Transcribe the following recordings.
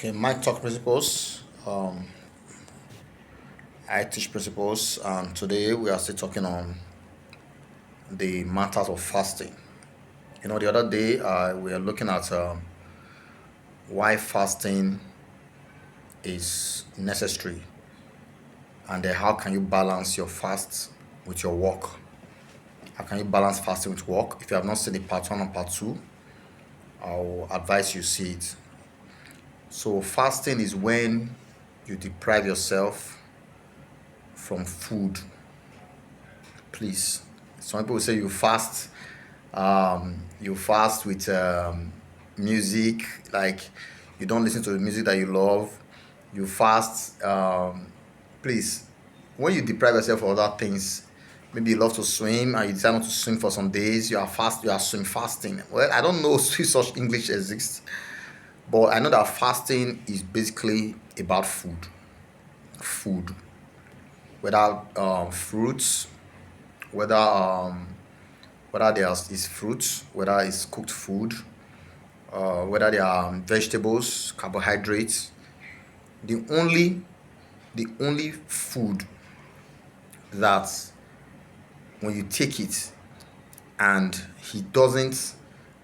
Okay, Mike Talk Principles. I teach principles, and today we are still talking on the matters of fasting. The other day we were looking at why fasting is necessary, and then how can you balance your fast with your work? How can you balance fasting with work? If you have not seen the part one and part two, I'll advise you see it. So, fasting is when you deprive yourself from food. Please, some people say you fast with music, like you don't listen to the music that you love. You fast. Please, when you deprive yourself of other things, maybe you love to swim and you decide not to swim for some days, you are swim fasting. Well, I don't know if such English exists, but I know that fasting is basically about food, whether fruits, whether there is fruits, whether it's cooked food, whether there are vegetables, carbohydrates. The only food that when you take it and it doesn't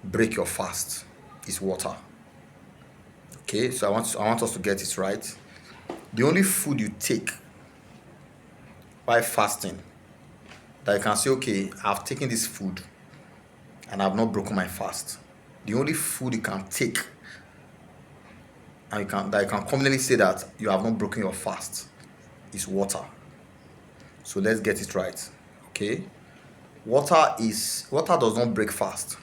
break your fast is water. Okay, so I want us to get it right. The only food you take while fasting that you can say, okay, I've taken this food and I've not broken my fast. The only food you can take and you can confidently say that you have not broken your fast is water. So let's get it right. Okay? Water does not break fast.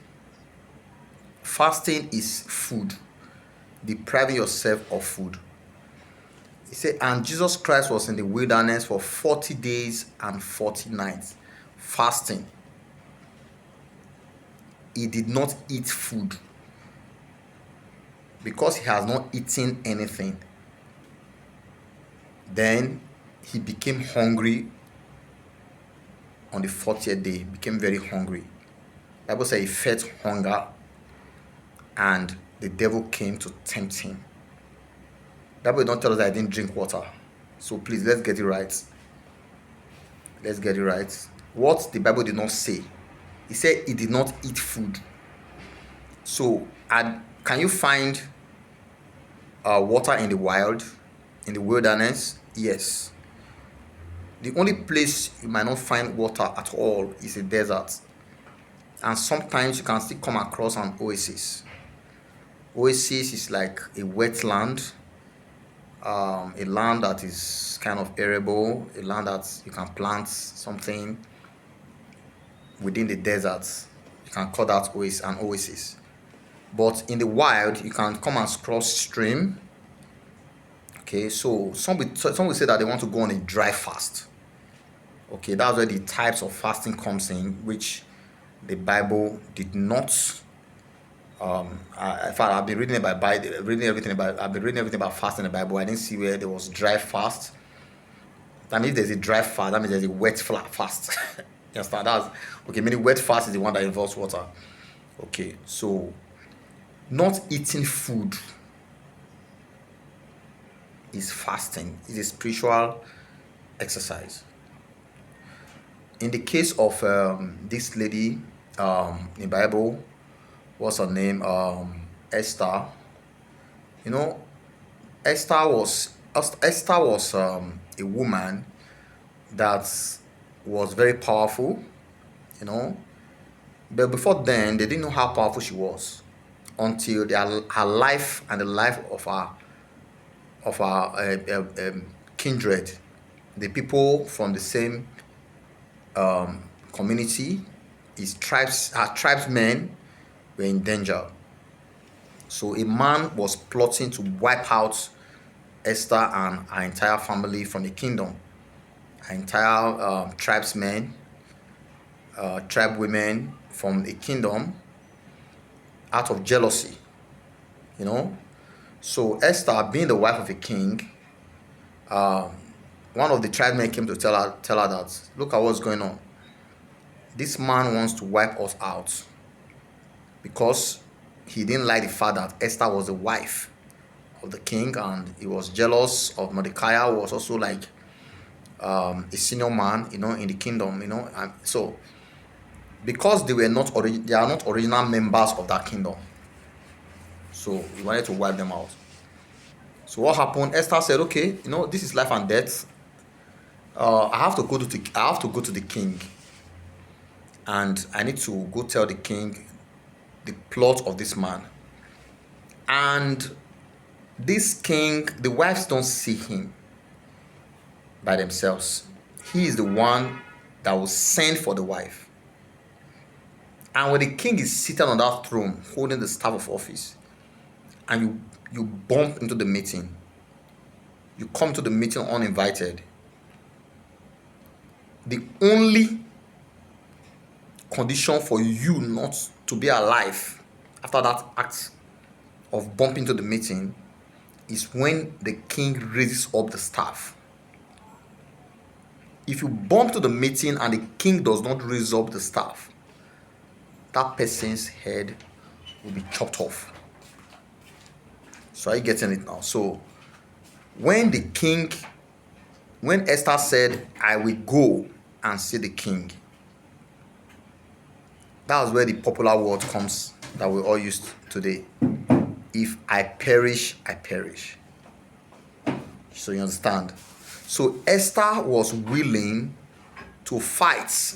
Fasting is food. Depriving yourself of food. He said, and Jesus Christ was in the wilderness for 40 days and 40 nights, fasting. He did not eat food because he has not eaten anything. Then he became hungry on the 40th day, became very hungry. The Bible says he felt hunger and the devil came to tempt him. The Bible don't tell us that I didn't drink water. So please, let's get it right. Let's get it right. What the Bible did not say, he said he did not eat food. So, can you find water in the wild, in the wilderness? Yes. The only place you might not find water at all is a desert. And sometimes you can still come across an oasis. Oasis is like a wetland, a land that is kind of arable, a land that you can plant something within the desert. You can call that an oasis. But in the wild, you can come across stream. Okay, so some will say that they want to go on a dry fast. Okay, that's where the types of fasting comes in, which the Bible did not. In fact, I've been reading I've been reading everything about fasting in the Bible. I didn't see where there was dry fast. That means there's a dry fast. That means there's a wet fast. You understand? That's okay. Meaning wet fast is the one that involves water. Okay, so not eating food is fasting. It's a spiritual exercise. In the case of this lady in the Bible, what's her name? Esther. Esther was a woman that was very powerful. But before then, they didn't know how powerful she was until her life and the life of her kindred, the people from the same community, her tribesmen were in danger. So a man was plotting to wipe out Esther and her entire family from the kingdom. Her entire tribesmen, tribe women from the kingdom, out of jealousy. So Esther, being the wife of a king, one of the tribesmen came to tell her that, look at what's going on. This man wants to wipe us out because he didn't like the fact that Esther was the wife of the king, and he was jealous of Mordecai, who was also like a senior man, in the kingdom, and so because they are not original members of that kingdom, so he wanted to wipe them out. So what happened? Esther said, "Okay, this is life and death. I have to go to the king, and I need to go tell the king the plot of this man." And this king, the wives don't see him by themselves. He is the one that will send for the wife. And when the king is seated on that throne holding the staff of office, and you bump into the meeting, you come to the meeting uninvited, the only condition for you not to be alive after that act of bumping into the meeting is when the king raises up the staff. If you bump to the meeting and the king does not raise up the staff, that person's head will be chopped off. So are you getting it now? So when Esther said, "I will go and see the king," that's where the popular word comes that we all use today. If I perish, I perish. So you understand? So Esther was willing to fight